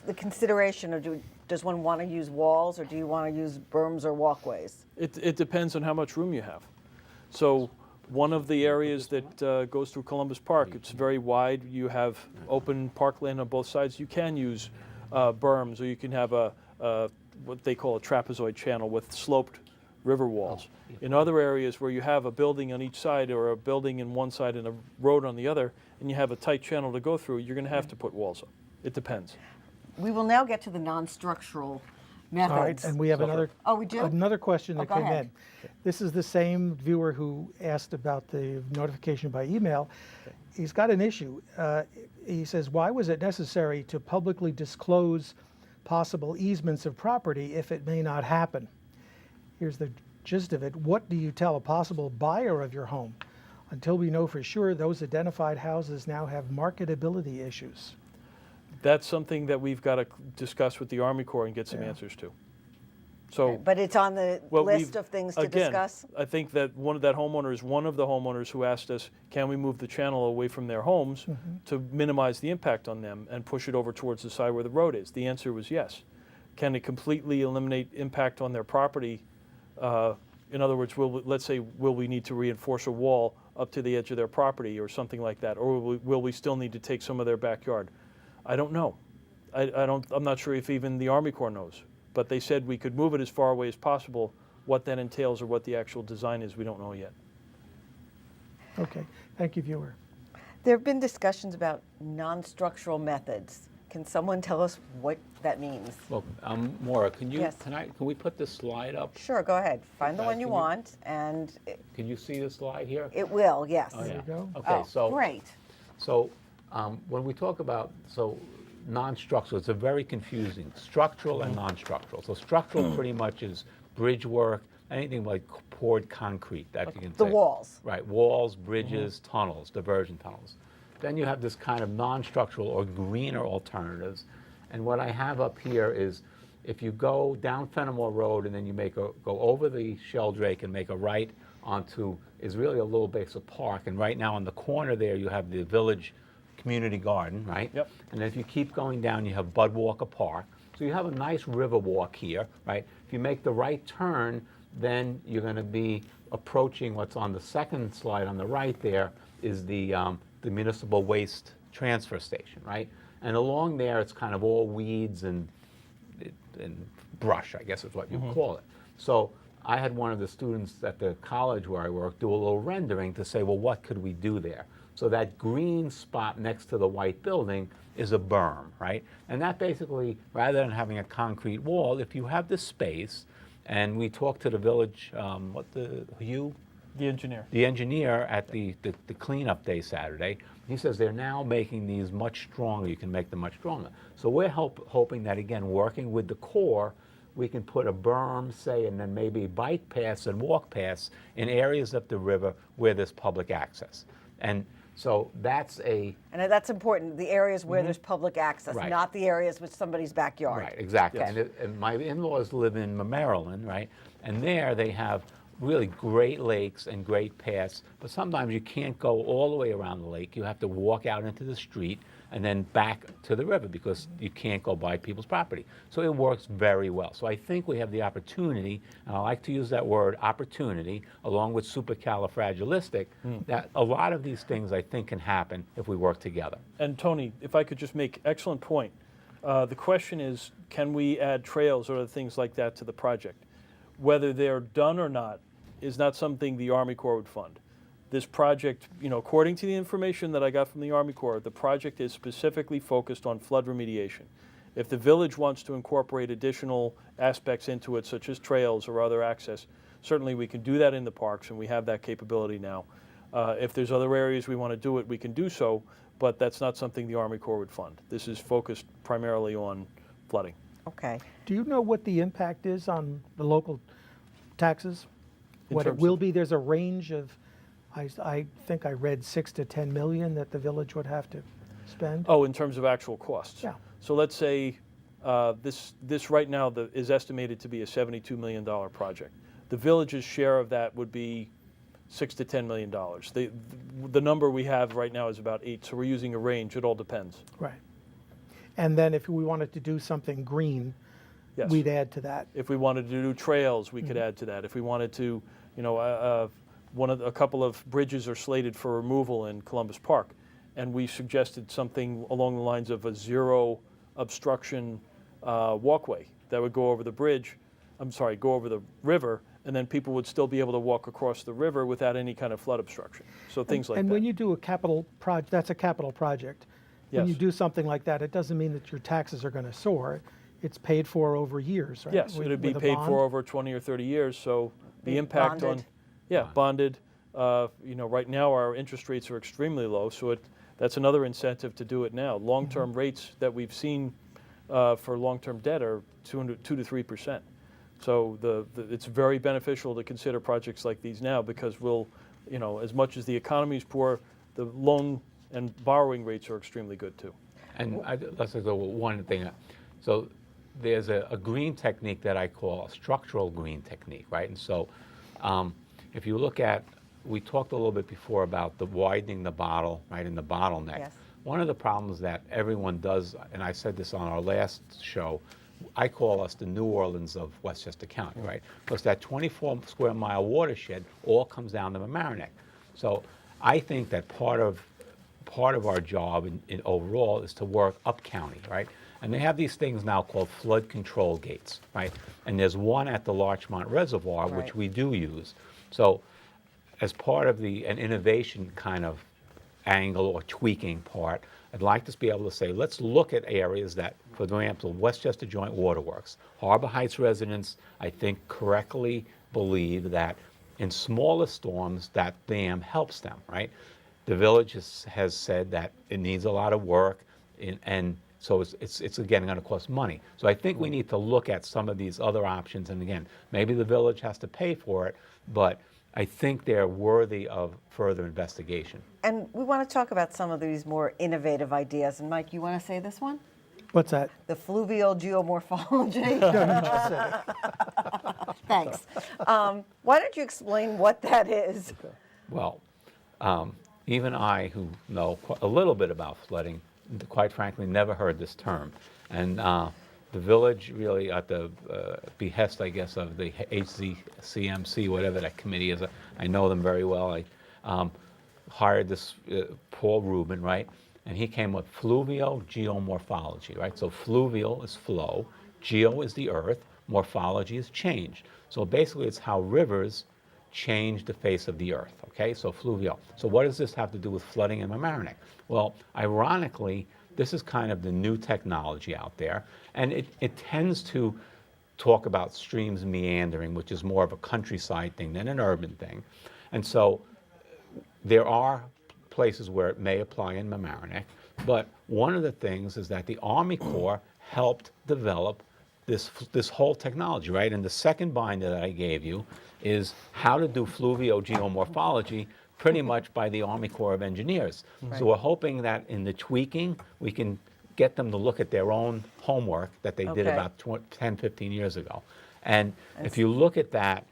the consideration of does one want to use walls or do you want to use berms or walkways? It depends on how much room you have. So one of the areas that goes through Columbus Park, it's very wide. You have open parkland on both sides. You can use berms, or you can have what they call a trapezoid channel with sloped river walls. In other areas where you have a building on each side or a building in one side and a road on the other, and you have a tight channel to go through, you're going to have to put walls up. It depends. We will now get to the non-structural methods. All right, and we have another question that go came ahead. in. This is the same viewer who asked about the notification by email. He's got an issue. He says, why was it necessary to publicly disclose possible easements of property if it may not happen? Here's the gist of it. What do you tell a possible buyer of your home? Until we know for sure, those identified houses now have marketability issues. That's something that we've got to discuss with the Army Corps and get some answers to. So, Okay, but it's on the list of things to discuss? I think that one of the homeowners who asked us, can we move the channel away from their homes to minimize the impact on them and push it over towards the side where the road is? The answer was yes. Can it completely eliminate impact on their property? In other words, let's say, will we need to reinforce a wall up to the edge of their property or something like that? Or will we still need to take some of their backyard? I don't know. I'm not sure if even the Army Corps knows. But they said we could move it as far away as possible. What that entails or what the actual design is, we don't know yet. Okay, thank you, viewer. There have been discussions about non-structural methods. Can someone tell us what that means? Well, Maura, can we put this slide up? Sure, go ahead. Find the one you want, and Can you see the slide here? it will, yes. Oh, yeah. There you go. Okay, so Great. So when we talk about non-structural, it's a very confusing, structural and non-structural. So structural pretty much is bridge work, anything like poured concrete that you can The say. walls. Right, walls, bridges, tunnels, diversion tunnels. Then you have this kind of non-structural or greener alternatives. And what I have up here is if you go down Fenimore Road and then you go over the Sheldrake and make a right onto, is really a little base of park. And right now on the corner there, you have the Village Community Garden, right? Yep. And then if you keep going down, you have Bud Walker Park. So you have a nice river walk here, right? If you make the right turn, then you're going to be approaching what's on the second slide on the right there is the municipal waste transfer station, right? And along there, it's kind of all weeds and brush, I guess is what you call it. So I had one of the students at the college where I work do a little rendering to say, well, what could we do there? So that green spot next to the white building is a berm, right? And that basically, rather than having a concrete wall, if you have the space, and we talked to the village, The engineer. The engineer at the cleanup day Saturday, he says they're now making these much stronger. You can make them much stronger. So we're hoping that, again, working with the Corps, we can put a berm, say, and then maybe bike paths and walk paths in areas of the river where there's public access. And so that's And that's important, the areas where there's public access, right. not the areas with somebody's backyard. Right, exactly. Yes. And my in-laws live in Maryland, right? And there they have really great lakes and great paths, but sometimes you can't go all the way around the lake. You have to walk out into the street and then back to the river because you can't go by people's property. So it works very well. So I think we have the opportunity, and I like to use that word, opportunity, along with supercalifragilistic, that a lot of these things I think can happen if we work together. And Tony, if I could just make excellent point. The question is, can we add trails or other things like that to the project? Whether they're done or not is not something the Army Corps would fund. This project, according to the information that I got from the Army Corps, the project is specifically focused on flood remediation. If the village wants to incorporate additional aspects into it, such as trails or other access, certainly we can do that in the parks, and we have that capability now. If there's other areas we want to do it, we can do so, but that's not something the Army Corps would fund. This is focused primarily on flooding. Okay. Do you know what the impact is on the local taxes? What it will be? There's a range of, I think I read 6 to 10 million that the village would have to spend. Oh, in terms of actual costs? Yeah. So let's say this right now is estimated to be a $72 million project. The village's share of that would be $6 to $10 million. The number we have right now is about 8, so we're using a range. It all depends. Right. And then if we wanted to do something green, Yes. we'd add to that. If we wanted to do trails, we could add to that. If we wanted to, a couple of bridges are slated for removal in Columbus Park, and we suggested something along the lines of a zero obstruction walkway that would go over the go over the river, and then people would still be able to walk across the river without any kind of flood obstruction. So things like that. And when you do a capital project, that's a capital project. When you Yes. do something like that, it doesn't mean that your taxes are going to soar. It's paid for over years, right? Yes, it'd be With a paid bond? for over 20 or 30 years, so the impact Bonded. bonded. Right now our interest rates are extremely low, so that's another incentive to do it now. Long-term rates that we've seen for long-term debt are 2 to 3%. So it's very beneficial to consider projects like these now because as much as the economy is poor, the loan and borrowing rates are extremely good too. And let's go with one thing. So there's a green technique that I call a structural green technique, right? And so if you look at, we talked a little bit before about the widening the bottle, right, in the bottleneck. Yes. One of the problems that everyone does, and I said this on our last show, I call us the New Orleans of Westchester County, right? Because that 24 square mile watershed all comes down to Mamaroneck. So I think that part of our job in overall is to work up county, right? And they have these things now called flood control gates, right? And there's one at the Larchmont Reservoir, Right. which we do use. So as part of an innovation kind of angle or tweaking part, I'd like to be able to say, let's look at areas that, for example, Westchester Joint Waterworks. Harbor Heights residents, I think, correctly believe that in smaller storms, that dam helps them, right? The village has said that it needs a lot of work, and so it's again going to cost money. So I think we need to look at some of these other options, and again, maybe the village has to pay for it, but I think they're worthy of further investigation. And we want to talk about some of these more innovative ideas. And Mike, you want to say this one? What's that? The fluvial geomorphology. No, you just said it. Thanks. Why don't you explain what that is? Well, even I, who know a little bit about flooding, quite frankly, never heard this term. And the village really, at the behest, I guess, of the HZCMC, whatever that committee is, I know them very well. I hired this Paul Rubin, right? And he came with fluvial geomorphology, right? So fluvial is flow, geo is the earth, morphology is change. So basically it's how rivers change the face of the earth, okay? So fluvial. So what does this have to do with flooding in Mamaroneck? Well, ironically, this is kind of the new technology out there, and it tends to talk about streams meandering, which is more of a countryside thing than an urban thing. And so there are places where it may apply in Mamaroneck, but one of the things is that the Army Corps helped develop this whole technology, right? And the second binder that I gave you is how to do fluvio-geomorphology pretty much by the Army Corps of Engineers. Right. So we're hoping that in the tweaking, we can get them to look at their own homework that they did about 10, 15 years ago. And if you look at that,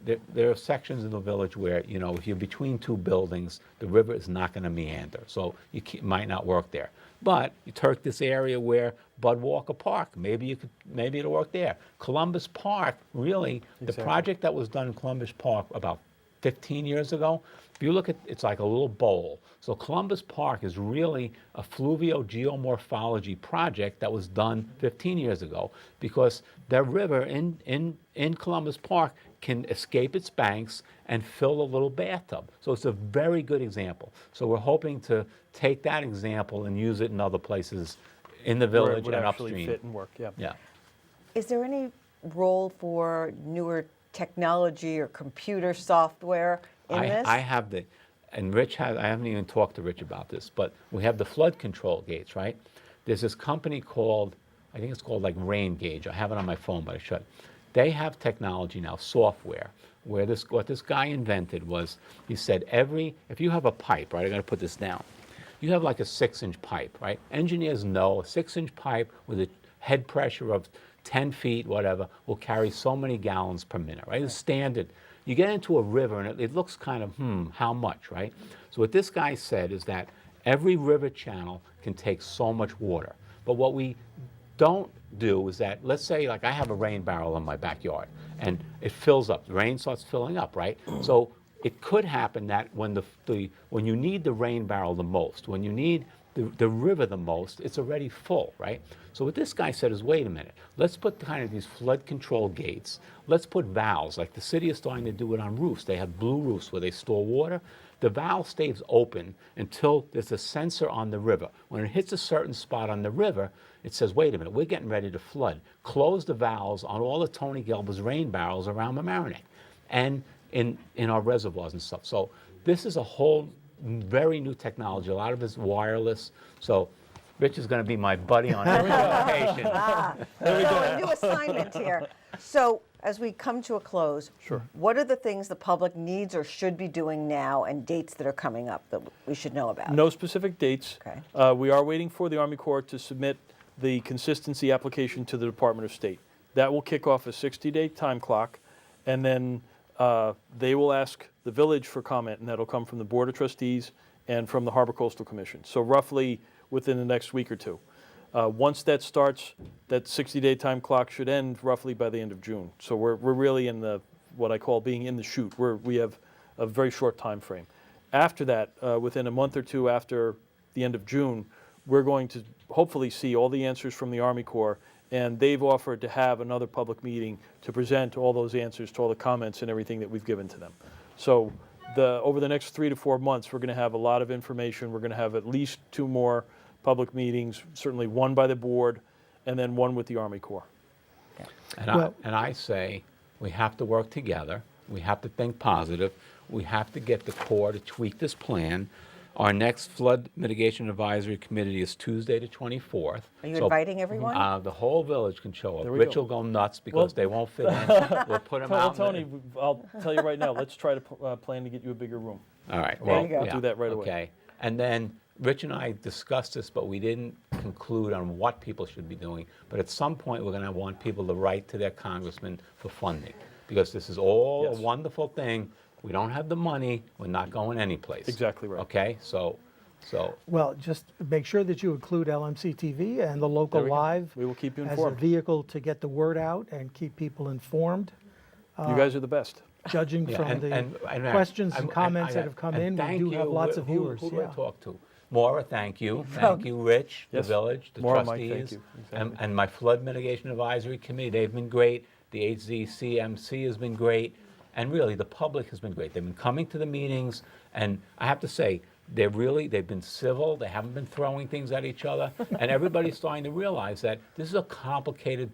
there are sections in the village where, you know, if you're between two buildings, the river is not going to meander, so you might not work there. But you take this area where Bud Walker Park, maybe it'll work there. Columbus Park, really, the project that was done in Columbus Park about 15 years ago, if you look at, it's like a little bowl. So Columbus Park is really a fluvio-geomorphology project that was done 15 years ago, because the river in Columbus Park can escape its banks and fill a little bathtub. So it's a very good example. So we're hoping to take that example and use it in other places in the village and upstream. Fit and work, yeah. Yeah. Is there any role for newer technology or computer software in this? I have and Rich has, I haven't even talked to Rich about this, but we have the flood control gates, right? There's this company called, I think it's called like Rain Gauge. I have it on my phone, but I should. They have technology now, software, where what this guy invented was, he said if you have a pipe, right, I'm gonna put this down. You have like a 6-inch pipe, right? Engineers know a 6-inch pipe with a head pressure of 10 feet, whatever, will carry so many gallons per minute, right? It's standard. You get into a river and it looks kind of, how much, right? So what this guy said is that every river channel can take so much water. But what we don't do is that, let's say like I have a rain barrel in my backyard and it fills up, the rain starts filling up, right? So it could happen that when when you need the rain barrel the most, when you need the river the most, it's already full, right? So what this guy said is, wait a minute, let's put kind of these flood control gates, let's put valves, like the city is starting to do it on roofs. They have blue roofs where they store water. The valve stays open until there's a sensor on the river. When it hits a certain spot on the river, it says, wait a minute, we're getting ready to flood. Close the valves on all of Tony Gelber's rain barrels around Mamaroneck and in our reservoirs and stuff. So this is a whole very new technology. A lot of it's wireless. So Rich is going to be my buddy on every location. A new assignment here. So as we come to a close, what are the things the public needs or should be doing now, and dates that are coming up that we should know about? No specific dates. Okay. We are waiting for the Army Corps to submit the consistency application to the Department of State. That will kick off a 60-day time clock, and then they will ask the village for comment, and that'll come from the Board of Trustees and from the Harbor Coastal Commission. So roughly within the next week or two. Once that starts, that 60-day time clock should end roughly by the end of June. So we're really in what I call being in the chute, where we have a very short time frame. After that, within a month or two after the end of June, we're going to hopefully see all the answers from the Army Corps, and they've offered to have another public meeting to present all those answers to all the comments and everything that we've given to them. So over the next 3 to 4 months, we're going to have a lot of information. We're going to have at least 2 more public meetings, certainly one by the board, and then one with the Army Corps. And I say we have to work together. We have to think positive. We have to get the Corps to tweak this plan. Our next Flood Mitigation Advisory Committee is Tuesday the 24th. Are you inviting everyone? The whole village can show up. There we Rich go. will go nuts because they won't fit in. We'll put them out. Tony, I'll tell you right now, let's try to plan to get you a bigger room. All right. There you go. We'll do that right away. Okay. And then Rich and I discussed this, but we didn't conclude on what people should be doing. But at some point, we're going to want people to write to their congressman for funding, because this is all a wonderful thing. We don't have the money. We're not going anyplace. Exactly right. Okay, so. Well, just make sure that you include LMC-TV and the local live. We will keep you as informed. a vehicle to get the word out and keep people informed. You guys are the best. Judging from the questions and comments that have come in, we do have lots of viewers. Who do I talk to? Maura, thank you. Thank you, Rich, the village, the Maura, trustees, Mike, thank you. Exactly. and my Flood Mitigation Advisory Committee. They've been great. The HZCMC has been great. And really, the public has been great. They've been coming to the meetings, and I have to say, they've been civil. They haven't been throwing things at each other. And everybody's starting to realize that this is a complicated,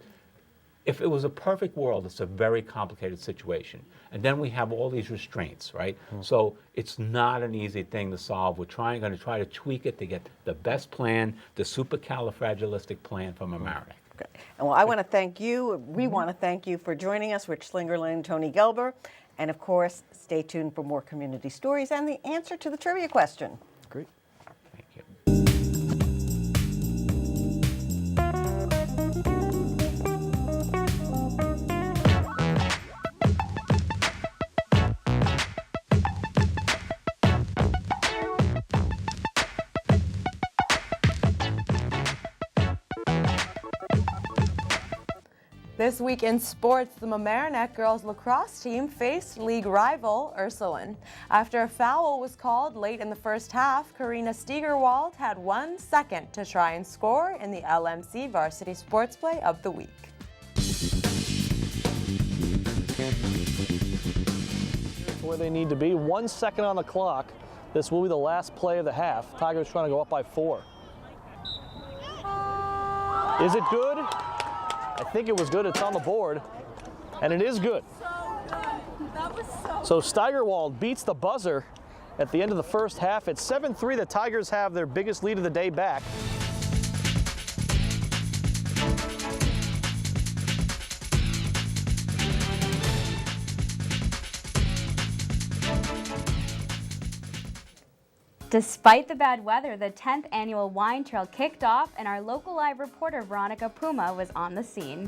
if it was a perfect world, it's a very complicated situation. And then we have all these restraints, right? So it's not an easy thing to solve. We're going to try to tweak it to get the best plan, the supercalifragilistic plan for Mamaroneck. Okay. And well, I want to thank you. We want to thank you for joining us, Rich Slingerland, Tony Gelber. And of course, stay tuned for more community stories and the answer to the trivia question. Great. Thank you. This week in sports, the Mamaroneck girls lacrosse team faced league rival Ursuline. After a foul was called late in the first half, Karina Stegerwald had 1 second to try and score in the LMC Varsity Sports Play of the Week. Where they need to be, 1 second on the clock. This will be the last play of the half. Tigers trying to go up by 4. Is it good? I think it was good. It's on the board, and it is good. So Steigerwald beats the buzzer at the end of the first half. It's 7-3. The Tigers have their biggest lead of the day back. Despite the bad weather, the 10th annual wine trail kicked off, and our local live reporter Veronica Puma was on the scene.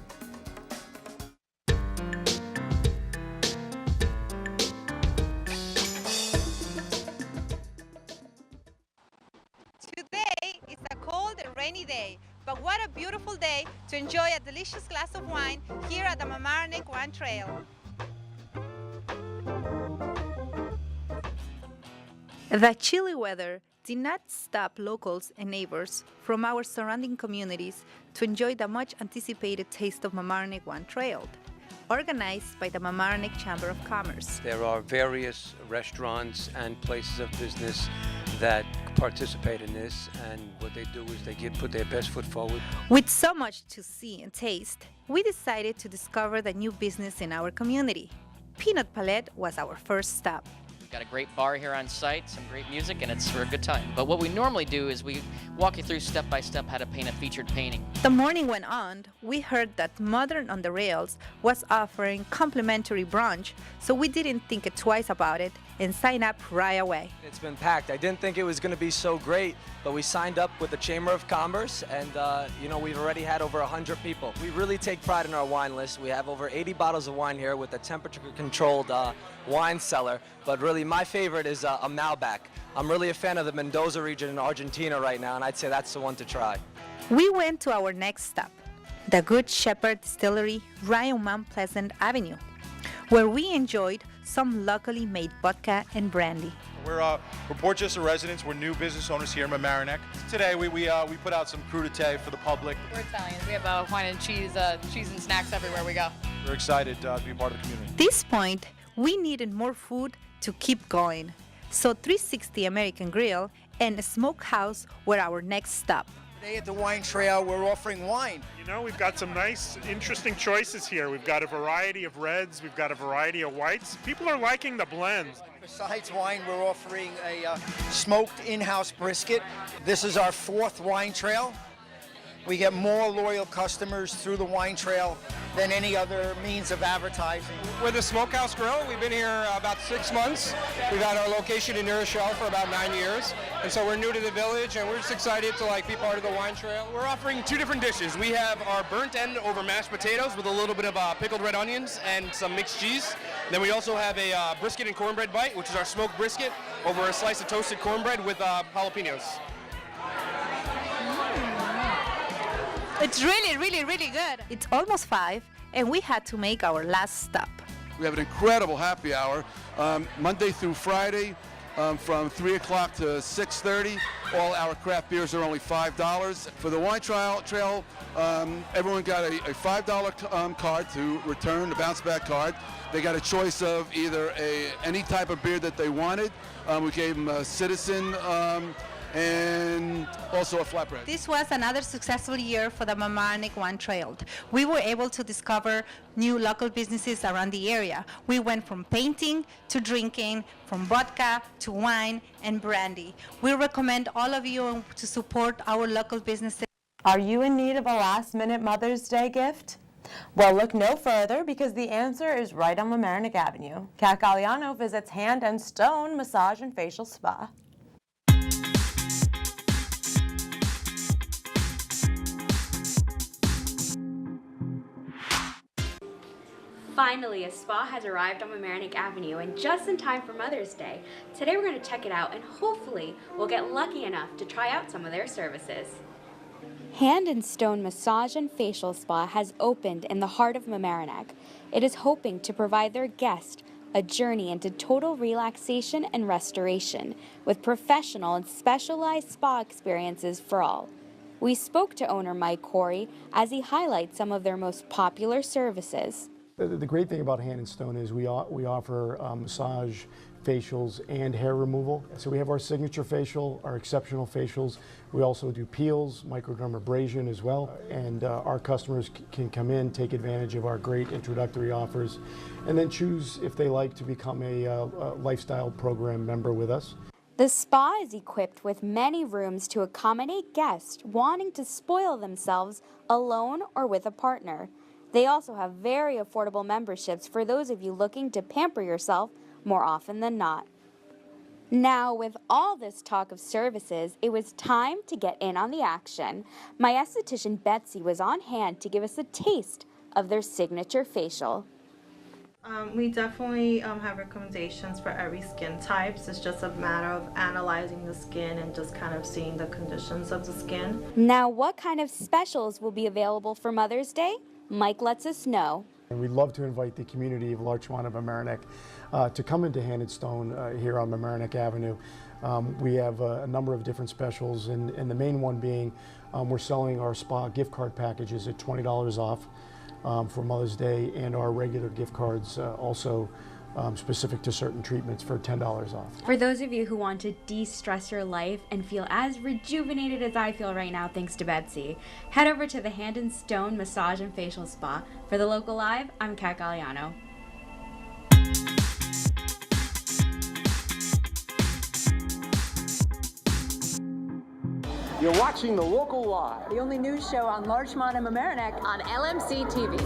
Today is a cold and rainy day, but what a beautiful day to enjoy a delicious glass of wine here at the Mamaroneck Wine Trail. The chilly weather did not stop locals and neighbors from our surrounding communities to enjoy the much anticipated Taste of Mamaroneck Wine Trail, organized by the Mamaroneck Chamber of Commerce. There are various restaurants and places of business that participate in this, and what they do is they put their best foot forward. With so much to see and taste, we decided to discover the new business in our community. Peanut Palette was our first stop. Got a great bar here on site, some great music, and it's for a good time. But what we normally do is we walk you through step by step how to paint a featured painting. The morning went on, we heard that Modern on the Rails was offering complimentary brunch, so we didn't think twice about it and signed up right away. It's been packed. I didn't think it was going to be so great, but we signed up with the Chamber of Commerce, and we've already had over 100 people. We really take pride in our wine list. We have over 80 bottles of wine here with a temperature-controlled wine cellar, but really my favorite is a Malbec. I'm really a fan of the Mendoza region in Argentina right now, and I'd say that's the one to try. We went to our next stop, the Good Shepherd Distillery right on Mount Pleasant Avenue, where we enjoyed some locally made vodka and brandy. We're Portchester residents. We're new business owners here in Mamaroneck. Today we put out some crudité for the public. We're Italians. We have wine and cheese and snacks everywhere we go. We're excited to be part of the community. At this point, we needed more food to keep going. So 360 American Grill and Smokehouse were our next stop. Today at the Wine Trail, we're offering wine. You know, we've got some nice, interesting choices here. We've got a variety of reds, we've got a variety of whites. People are liking the blends. Besides wine, we're offering a smoked in-house brisket. This is our 4th Wine Trail. We get more loyal customers through the wine trail than any other means of advertising. We're the Smokehouse Grill. We've been here about 6 months. We've had our location in New Rochelle for about 9 years. And so we're new to the village, and we're just excited to be part of the wine trail. We're offering 2 different dishes. We have our burnt end over mashed potatoes with a little bit of pickled red onions and some mixed cheese. Then we also have a brisket and cornbread bite, which is our smoked brisket over a slice of toasted cornbread with jalapenos. It's really, really, really good. It's almost 5, and we had to make our last stop. We have an incredible happy hour, Monday through Friday, from 3 o'clock to 6:30. All our craft beers are only $5. For the wine trail, everyone got a $5 card to return, a bounce back card. They got a choice of either any type of beer that they wanted. We gave them a Citizen, and also a flatbread. This was another successful year for the Mamaroneck Wine Trail. We were able to discover new local businesses around the area. We went from painting to drinking, from vodka to wine and brandy. We recommend all of you to support our local businesses. Are you in need of a last-minute Mother's Day gift? Well, look no further, because the answer is right on Mamaroneck Avenue. Kat Galliano visits Hand and Stone Massage and Facial Spa. Finally, a spa has arrived on Mamaroneck Avenue, and just in time for Mother's Day. Today we're going to check it out, and hopefully we'll get lucky enough to try out some of their services. Hand and Stone Massage and Facial Spa has opened in the heart of Mamaroneck. It is hoping to provide their guests a journey into total relaxation and restoration with professional and specialized spa experiences for all. We spoke to owner Mike Corey as he highlights some of their most popular services. The great thing about Hand and Stone is we offer massage, facials, and hair removal. So we have our signature facial, our exceptional facials. We also do peels, microdermabrasion as well. And our customers can come in, take advantage of our great introductory offers, and then choose if they like to become a lifestyle program member with us. The spa is equipped with many rooms to accommodate guests wanting to spoil themselves alone or with a partner. They also have very affordable memberships for those of you looking to pamper yourself more often than not. Now, with all this talk of services, it was time to get in on the action. My esthetician Betsy was on hand to give us a taste of their signature facial. We definitely have recommendations for every skin types. It's just a matter of analyzing the skin and just kind of seeing the conditions of the skin. Now, what kind of specials will be available for Mother's Day? Mike lets us know. And we'd love to invite the community of Larchmont and Mamaroneck to come into Hand and Stone here on Mamaroneck Avenue. We have a number of different specials, and the main one being we're selling our spa gift card packages at $20 off for Mother's Day, and our regular gift cards also specific to certain treatments for $10 off. For those of you who want to de-stress your life and feel as rejuvenated as I feel right now thanks to Betsy, head over to the Hand and Stone Massage and Facial Spa. For the Local Live, I'm Kat Galliano. You're watching The Local Live, the only news show on Larchmont and Mamaroneck on LMC-TV.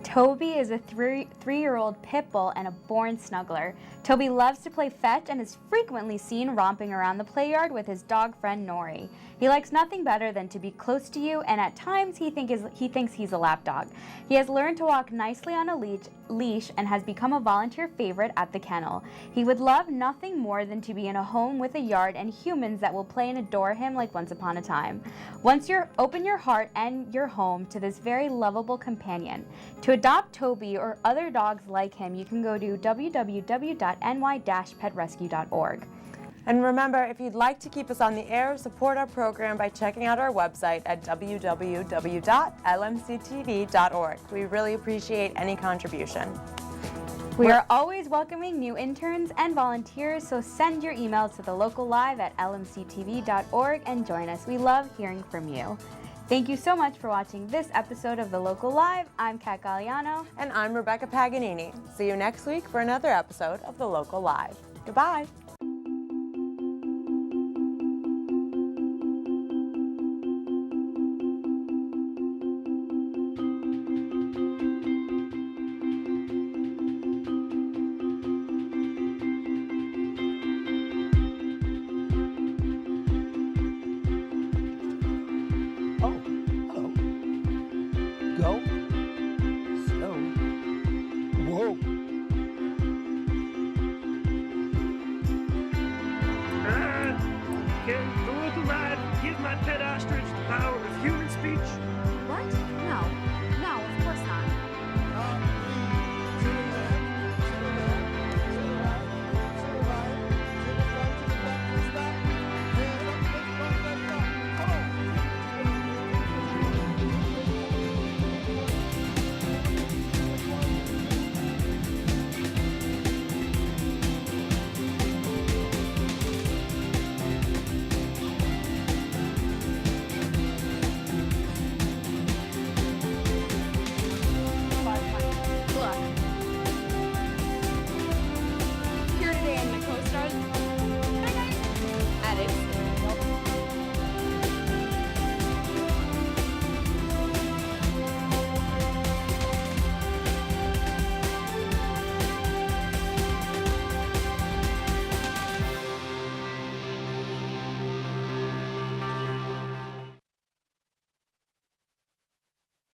Toby is a three-year-old pit bull and a born snuggler. Toby loves to play fetch and is frequently seen romping around the play yard with his dog friend Nori. He likes nothing better than to be close to you, and at times he thinks he's a lap dog. He has learned to walk nicely on a leash and has become a volunteer favorite at the kennel. He would love nothing more than to be in a home with a yard and humans that will play and adore him like once upon a time. Once you open your heart and your home to this very lovable companion. To adopt Toby or other dogs like him, you can go to www.ny-petrescue.org. And remember, if you'd like to keep us on the air, support our program by checking out our website at www.lmctv.org. We really appreciate any contribution. We are always welcoming new interns and volunteers, so send your emails to thelocallive@lmctv.org and join us. We love hearing from you. Thank you so much for watching this episode of The Local Live. I'm Kat Galliano. And I'm Rebecca Paganini. See you next week for another episode of The Local Live. Goodbye. had Ted Astridge